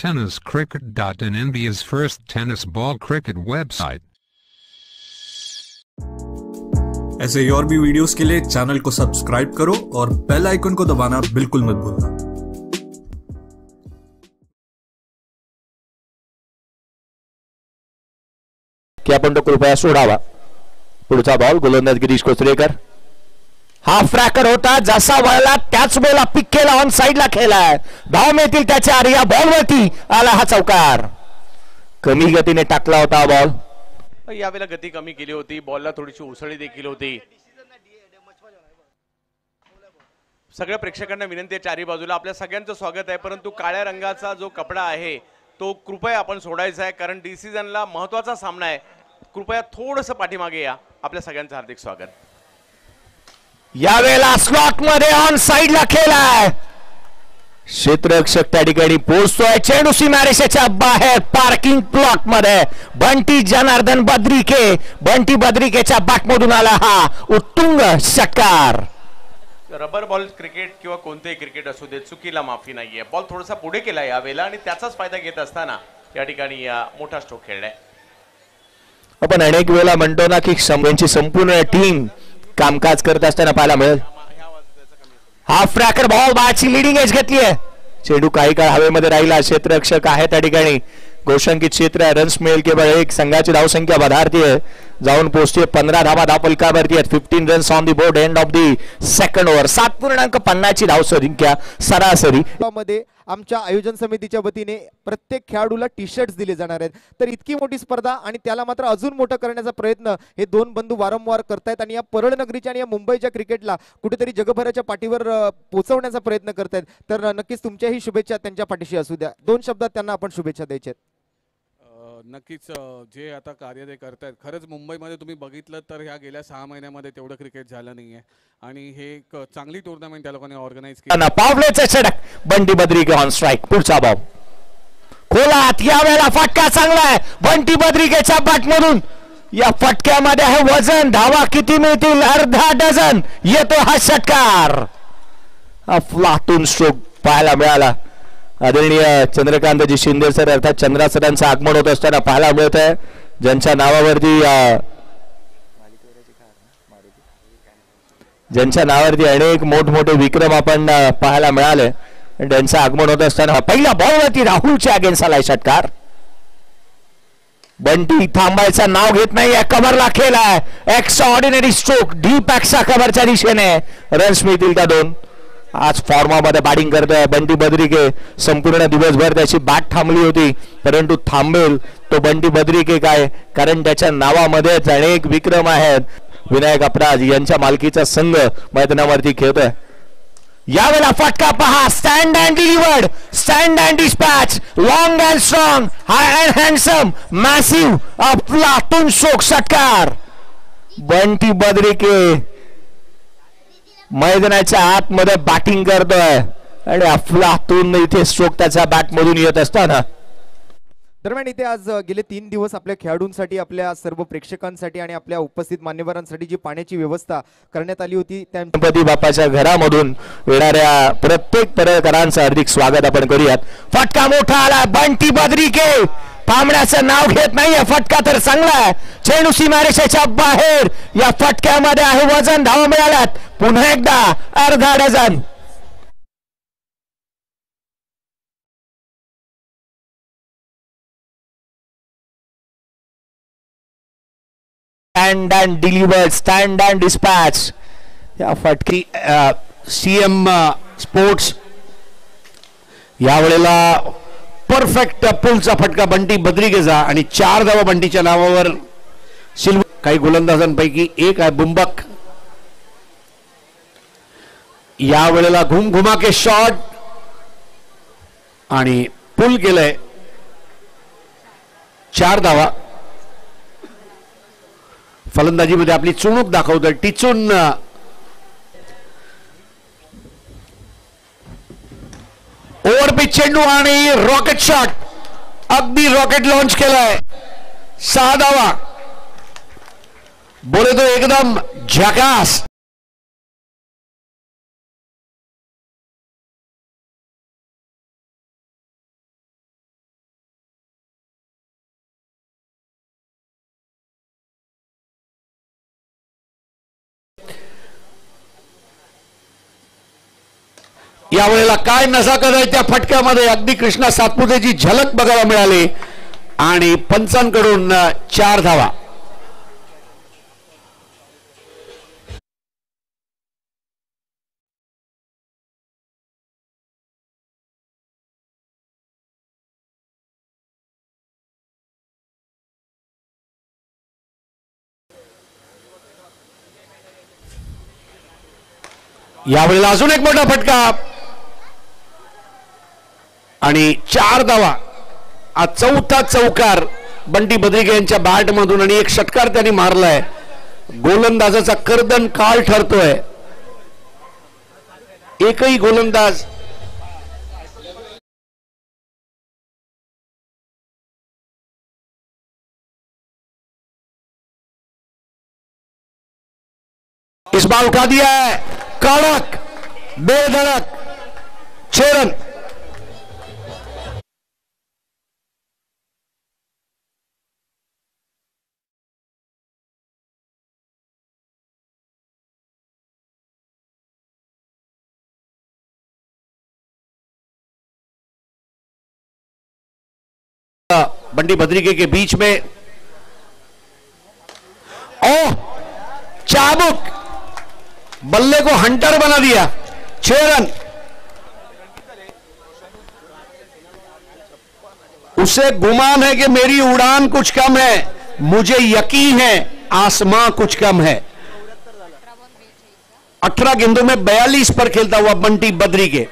tenniscricket.in, India's first tennis ball cricket website. ऐसे और भी वीडियोस के लिए चैनल को सब्सक्राइब करो और बेल आइकन को दबाना बिल्कुल मत भूलना। की आपण तो कृपया सोडावा। पुढचा बॉल गोलंदाज गिरीश कोचरेकर, हाफ फ्रॅकर होता, जसा वळला त्याच वेळेला पिक केला, ऑन साइडला खेळलाय, धाव मिळतील त्याच्या आधी। या बॉलवरती आला हा चौकार, कमी गतीने टाकला होता बॉल। यावेळेला गती कमी केली होती, बॉलला थोडीशी उसळी देखील होती। सगळ्या प्रेक्षकांना विनंती आहे, चारी बाजूला आपल्या सगळ्यांचं स्वागत आहे, परंतु काळ्या रंगाचा जो कपडा आहे तो कृपया आपण सोडायचा आहे, कारण डिसिजनला महत्त्वाचा सामना आहे। कृपया थोडंसं पाठीमागे या। आपल्या सगळ्यांचं हार्दिक स्वागत। यावेळेला स्लॉट मध्ये ऑन साइडला खेळलाय, क्षेत्ररक्षक त्या ठिकाणी पोहोचतोय, चेंडू सीमारेषेच्या बाहेर पार्किंग प्लॉट मध्ये बंटी जनार्दन बद्रिके, बंटी बद्रिकेच्या बॅटमधून आला हा उत्तुंग षटकार। रबर बॉल क्रिकेट किंवा कोणतेही क्रिकेट असू दे, चुकीला माफी नाहीये। बॉल थोडासा पुढे केला यावेळेला आणि त्याचाच फायदा घेत असताना या ठिकाणी मोठा स्ट्रोक खेळलाय। आपण अनेक वेळा म्हणतो ना की यांची संपूर्ण टीम कामकाज करत असताना पाहायला मिळेल। हाफ फ्रॅकर बॉल, बाची लीडिंग एज घेतली आहे, चेंडू काही काळ हवेमध्ये राहिला, क्षेत्ररक्षक आहे त्या ठिकाणी, घोषंकित क्षेत्र आहे, रन्स मिळेल केवळ एक, संघाची धावसंख्या वधारतीये, जाऊन पोहोचते 15 धावा धावफलकावरती आहेत, 15 runs on the board, end of the second over, 7.50 ची धावसंख्या सरासरी। मध्ये आमच्या आयोजन समितीच्या वतीने प्रत्येक खेळाडूला टी शर्ट्स दिले जाणार आहेत। तर इतकी मोठी स्पर्धा आणि त्याला मात्र अजून मोठं करण्याचा प्रयत्न हे दोन बंधू वारंवार करतायत आणि या परळ नगरीच्या आणि या मुंबईच्या क्रिकेटला कुठेतरी जगभराच्या पाठीवर पोहोचवण्याचा प्रयत्न करतायत। तर नक्कीच तुमच्याही शुभेच्छा त्यांच्या पाठीशी असू द्या। दोन शब्दात त्यांना आपण शुभेच्छा द्यायच्या। नक्कीच जे आता कार्य ते करतायत, खरंच मुंबईमध्ये तुम्ही बघितलं तर ह्या गेल्या 6 महिन्यामध्ये तेवढं क्रिकेट झालं नाहीये आणि हे एक चांगली टुर्नामेंट त्या लोकांनी ऑर्गनाइज केली। पावलेचा षटक, बंटी बद्रिके ऑन स्ट्राइक, पुढचा बॉल खोलात, यावेळेला फटका चांगला आहे बंटी बद्रिकेच्या बॅटमधून, या फटक्यामध्ये आहे वजन, धावा किती मिळतील? अर्धा डझन येतो हा षटकार। अफलातून स्ट्रोक पाहायला मिळाला। आदरणीय चंद्रकांतजी शिंदे सर अर्थात चंद्रा सरांचं आगमन होत असताना पाहायला मिळत आहे, ज्यांच्या नावावरती अनेक मोठमोठे विक्रम आपण पाहायला मिळाले, त्यांचं आगमन होत असताना पहिल्या बॉलवरती राहुलच्या अगेन्स्ट आलाय षटकार। बंटी थांबायचं नाव घेत नाहीये, कव्हरला खेळलाय, extra ordinary stroke, deep extra कव्हरच्या दिशेने, रन्स मिळतील त्या दोन। आज फॉर्मामध्ये बॅटिंग करतोय बंटी बद्रिके, संपूर्ण दिवसभर त्याची बॅट थांबली होती, परंतु थांबेल तो बंटी बद्रिके काय, कारण त्याच्या नावामध्येच अनेक विक्रम आहेत। विनायक अपराज यांच्या मालकीचा संघ मैदानावरती खेळतोय। यावेळेला फटका पहा, stand and delivered, stand and dispatch, long and strong, high and handsome, massive, अफलातून स्ट्रोक षटकार। बंटी बद्रिके मैदानाच्या आतमध्ये बॅटिंग करतोय आणि अफलातून इथे स्ट्रोक त्याच्या बॅटमधून येत असताना। दरम्यान इथे आज गेले 3 दिवस आपल्या खेळाडूंसाठी, आपल्या सर्व प्रेक्षकांसाठी आणि आपल्या उपस्थित मान्यवरांसाठी जी पाण्याची व्यवस्था करण्यात आली होती, गणपती बाप्पाच्या घरामधून येणाऱ्या प्रत्येक परळकरांचं हार्दिक स्वागत आपण करूयात। फटका मोठा आला, बंटी बद्रिके थांबण्याचं नाव घेत नाहीये, फटका तर चांगला आहे, चेंडू सीमारेषेच्या बाहेर, या फटक्यामध्ये आहे वजन, धावा मिळाल्यात पुन्हा एकदा अर्धा dozen. Stand and delivered, stand and dispatch, या फटकी सीएम स्पोर्ट्स यावेळेला परफेक्ट पुलचा फटका बंटी बद्रिकेचा आणि 4 धावा बंटीच्या नावावर। सिल्वर काही गोलंदाजांपैकी एक आहे बुंबक, यावेळेला घुमघुमा के शॉट आणि पुल केलंय, 4 धावा। फलंदाजीमध्ये आपली चुणूक दाखवतोय, टिचून ओव्हरपिच चेंडू आणि रॉकेट शॉट, अगदी रॉकेट लॉन्च केलाय, 6 धावा, बोले तो एकदम झकास। यावेळेला काय नजाकत आहे त्या फटक्यामध्ये, अगदी कृष्णा सातपुतेची झलक बघायला मिळाली आणि पंचांकडून 4 धावा. यावेळेला अजून एक मोठा फटका आणि 4 धावा. हा चौथा चौकार बंटी बद्रिके यांच्या बॅट मधून आणि एक षटकार त्यांनी मारलाय. गोलंदाजाचा कर्दन काळ ठरतोय. एकही गोलंदाज इस बार उठा दिया है. कड़क बेधड़क 6 रन. बंटी बद्रिके के बीच में चाबुक बल्ले को हंटर बना दिया. 6 रन. उसे गुमान है कि मेरी उड़ान कुछ कम है, मुझे यकीन है आसमां कुछ कम है. 18 गेंदों में 42 पर खेलता हुआ बंटी बद्रिके.